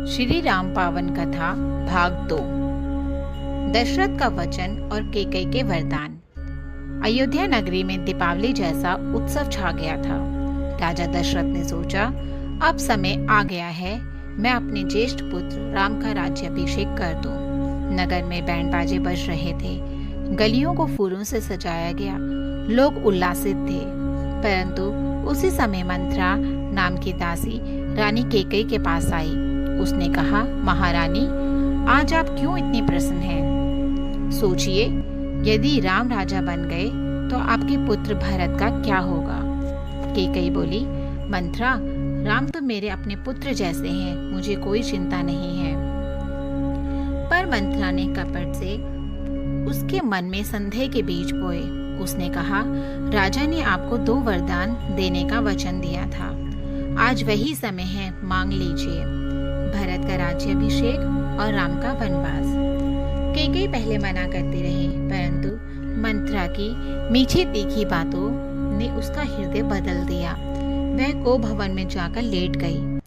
श्री राम पावन कथा भाग 2। दशरथ का वचन और कैकेयी के वरदान। अयोध्या नगरी में दीपावली जैसा उत्सव छा गया था। राजा दशरथ ने सोचा, अब समय आ गया है, मैं अपने ज्येष्ठ पुत्र राम का राज्याभिषेक कर दूं। नगर में बैंड बाजे बज रहे थे, गलियों को फूलों से सजाया गया, लोग उल्लासित थे। परंतु उसी समय मंथरा नाम की दासी रानी कैकेयी के पास आई। उसने कहा, महारानी, आज आप क्यों इतनी प्रसन्न हैं? सोचिए, यदि राम राजा बन गए तो आपके पुत्र भरत का क्या होगा? कैकेयी बोली, मंथरा, राम तो मेरे अपने पुत्र जैसे हैं, मुझे कोई चिंता नहीं है। पर मंथरा ने कपट से उसके मन में संदेह के बीज बोए। उसने कहा, राजा ने आपको 2 वरदान देने का वचन दिया था, आज वही समय है, मांग लीजिए, भरत का राज्याभिषेक और राम का वनवास। कैकेयी पहले मना करती रही, परंतु मंथरा की मीठी तीखी बातों ने उसका हृदय बदल दिया। वह को भवन में जाकर लेट गई।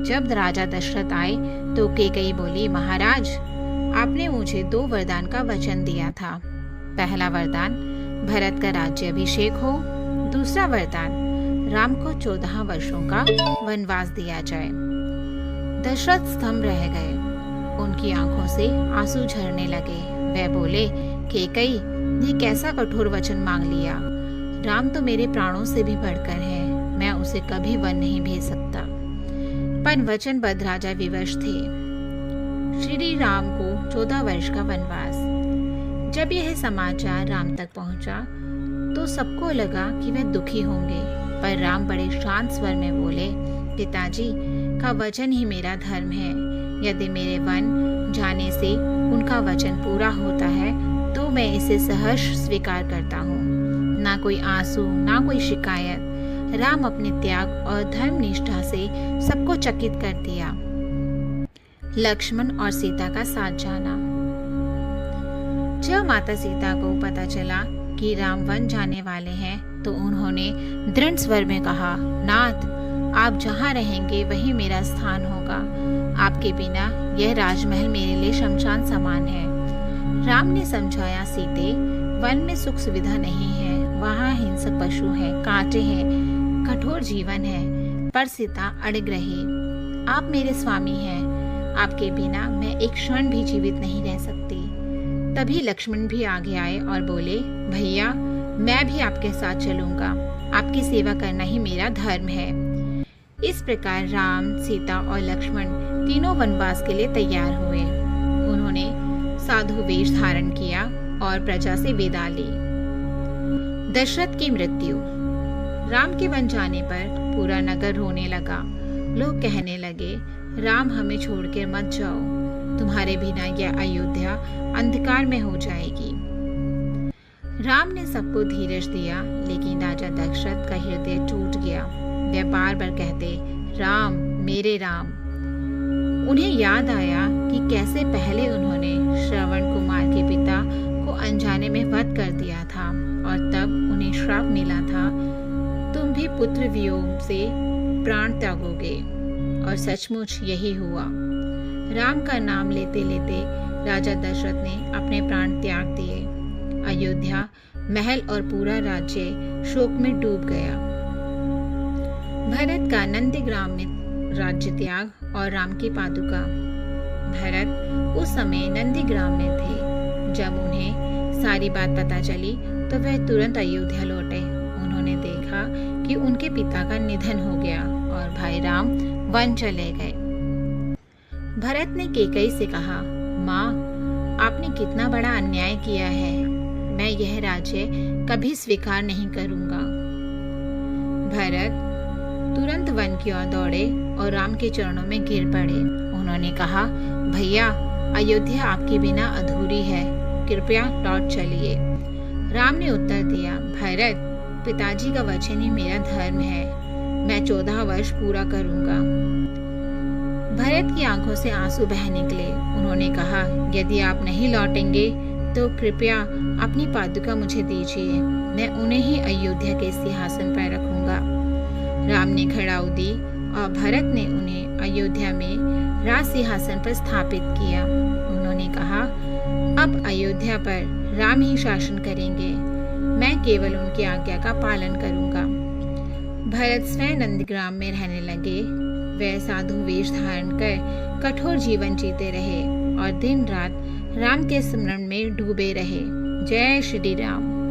जब राजा दशरथ आए तो कैकेयी बोली, महाराज, आपने मुझे 2 वरदान का वचन दिया था। पहला वरदान, भरत का राज्याभिषेक हो। दूसरा वरदान, राम को 14 वर्षों का वनवास दिया जाए। दशरथ स्तंभ रह गए, उनकी आंखों से आंसू झरने लगे। वे बोले, कैकेयी, ये कैसा कठोर वचन मांग लिया? राम तो मेरे प्राणों से भी बढ़कर है, मैं उसे कभी वन नहीं भेज सकता। पर वचनबद्ध राजा विवश थे। श्री राम को 14 वर्ष का वनवास। जब यह समाचार राम तक पहुंचा तो सबको लगा कि वे दुखी होंगे, पर राम बड़े शांत स्वर में बोले, पिताजी का वचन ही मेरा धर्म है। यदि मेरे वन जाने से उनका वचन पूरा होता है तो मैं इसे सहर्ष स्वीकार करता हूँ। ना कोई आंसू, ना कोई शिकायत। राम अपने त्याग और धर्म निष्ठा से सबको चकित कर दिया। लक्ष्मण और सीता का साथ जाना। जब माता सीता को पता चला कि राम वन जाने वाले हैं तो उन्होंने दृढ़ स्वर में कहा, नाथ, आप जहाँ रहेंगे वही मेरा स्थान होगा। आपके बिना यह राजमहल मेरे लिए शमशान समान है। राम ने समझाया, सीते, वन में सुख सुविधा नहीं है, वहाँ हिंसक पशु हैं, कांटे हैं, कठोर जीवन है। पर सीता अड़ग रही, आप मेरे स्वामी हैं, आपके बिना मैं एक क्षण भी जीवित नहीं रह सकती। तभी लक्ष्मण भी आगे आए और बोले, भैया, मैं भी आपके साथ चलूंगा, आपकी सेवा करना ही मेरा धर्म है। इस प्रकार राम, सीता और लक्ष्मण तीनों वनवास के लिए तैयार हुए। उन्होंने साधु वेश धारण किया और प्रजा से विदा ली। दशरथ की मृत्यु। राम के वन जाने पर पूरा नगर रोने लगा। लोग कहने लगे, राम, हमें छोड़कर मत जाओ, तुम्हारे बिना यह अयोध्या अंधकार में हो जाएगी। राम ने सबको धीरज दिया, लेकिन राजा दशरथ का हृदय टूट गया। वे बार बार कहते, राम, मेरे राम। उन्हें याद आया कि कैसे पहले उन्होंने श्रवण कुमार के पिता को अनजाने में वध कर दिया था और तब उन्हें श्राप मिला था, तुम भी पुत्र वियोग से प्राण त्यागोगे। और सचमुच यही हुआ। राम का नाम लेते लेते राजा दशरथ ने अपने प्राण त्याग दिए। अयोध्या, महल और पूरा राज्य शोक में डूब गया। भरत का नंदीग्राम में राज्य त्याग और राम की पादुका। भरत उस समय नंदीग्राम में थे। जब उन्हें सारी बात पता चली तो वह तुरंत अयोध्या लौटे। उन्होंने देखा कि उनके पिता का निधन हो गया और भाई राम वन चले गए। भरत ने कैकेयी से कहा, माँ, आपने कितना बड़ा अन्याय किया है, मैं यह राज्य कभी स्वीकार नहीं करूंगा। भरत तुरंत वन की ओर दौड़े और राम के चरणों में गिर पड़े। उन्होंने कहा, भैया, अयोध्या आपके बिना अधूरी है, कृपया लौट चलिए। राम ने उत्तर दिया, भरत, पिताजी का वचन ही मेरा धर्म है, मैं 14 वर्ष पूरा करूंगा। भरत की आंखों से आंसू बह निकले। उन्होंने कहा, यदि आप नहीं लौटेंगे तो कृपया अपनी पादुका मुझे दीजिए, मैं उन्हें ही अयोध्या के सिंहासन पर रखूंगा। राम ने खड़ाऊ दी और भरत ने उन्हें अयोध्या में राज सिंहासन पर स्थापित किया। उन्होंने कहा, अब अयोध्या पर राम ही शासन करेंगे, मैं केवल उनकी आज्ञा का पालन करूंगा। भरत स्वयं नंदग्राम में रहने लगे। वे साधु वेश धारण कर कठोर जीवन जीते रहे और दिन रात राम के स्मरण में डूबे रहे। जय श्री राम।